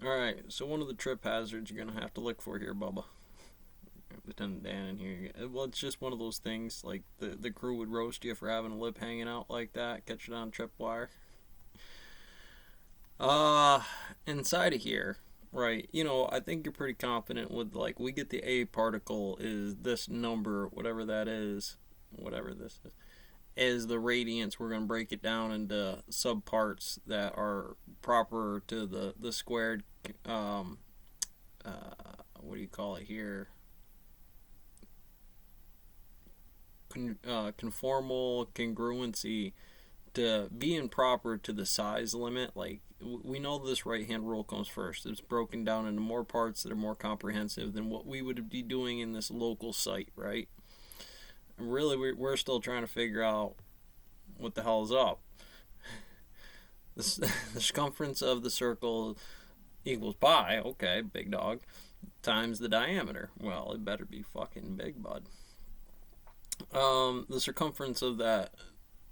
Alright, so one of the trip hazards you're going to have to look for here, Bubba. Lieutenant Dan in here. Well, it's just one of those things, like the crew would roast you for having a lip hanging out like that, catch it on tripwire. Uh, Inside of here, right, I think you're pretty confident with, like, we get the A particle is this number, whatever this is the radiance. We're going to break it down into subparts that are proper to the squared, what do you call it here? Conformal congruency to being proper to the size limit. Like, we know this right hand rule comes first. It's broken down into more parts that are more comprehensive than what we would be doing in this local site, right? And really, we're still trying to figure out what the hell is up. The circumference of the circle equals pi, okay, big dog, times the diameter. Well, it better be fucking big, bud. The circumference of that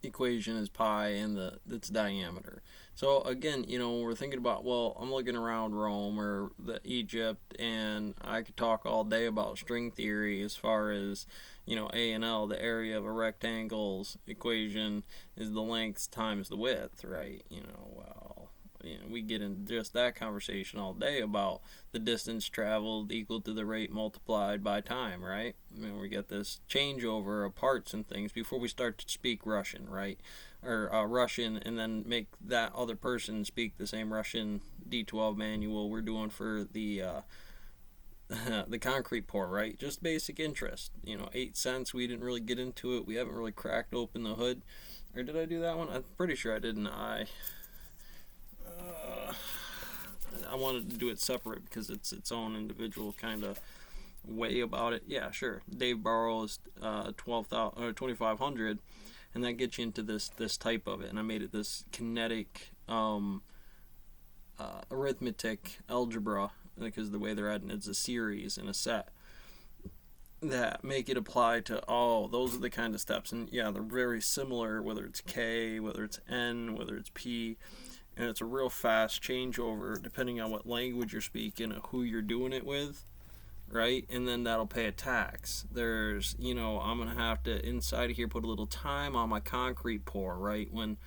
equation is pi and its diameter. So again, when we're thinking about, well, I'm looking around Rome or Egypt, and I could talk all day about string theory as far as, A and L, the area of a rectangle's equation is the length times the width, right? We get into just that conversation all day about the distance traveled equal to the rate multiplied by time, right? We get this changeover of parts and things before we start to speak Russian, right? Or Russian, and then make that other person speak the same Russian D12 manual we're doing for the the concrete pour, right? Just basic interest. 8 cents. We didn't really get into it. We haven't really cracked open the hood. Or did I do that one? I'm pretty sure I didn't. I wanted to do it separate because it's its own individual kind of way about it. Yeah, sure. Dave borrows 12,000 or 2,500, and that gets you into this type of it. And I made it this kinetic arithmetic algebra, because the way they're adding it's a series and a set that make it apply to those are the kind of steps. And yeah, they're very similar, whether it's K, whether it's N, whether it's P. And it's a real fast changeover depending on what language you're speaking and who you're doing it with, right? And then that'll pay a tax. There's, I'm going to have to, inside of here, put a little time on my concrete pour, right? When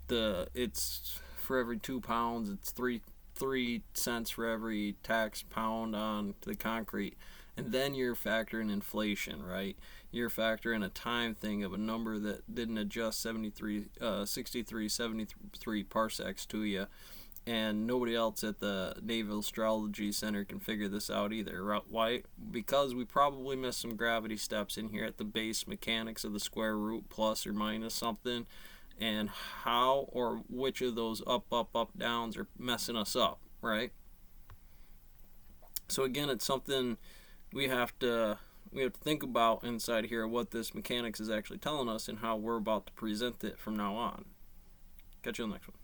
it's for every 2 pounds, it's 3 cents for every tax pound on the concrete. And then you're factoring inflation, right? You're factoring a time thing of a number that didn't adjust 73 parsecs to you. And nobody else at the Naval Astrology Center can figure this out either. Why? Because we probably missed some gravity steps in here at the base mechanics of the square root, plus or minus something. And how or which of those up, downs are messing us up, right? So again, it's something we have to think about inside here, what this mechanics is actually telling us and how we're about to present it from now on. Catch you on the next one.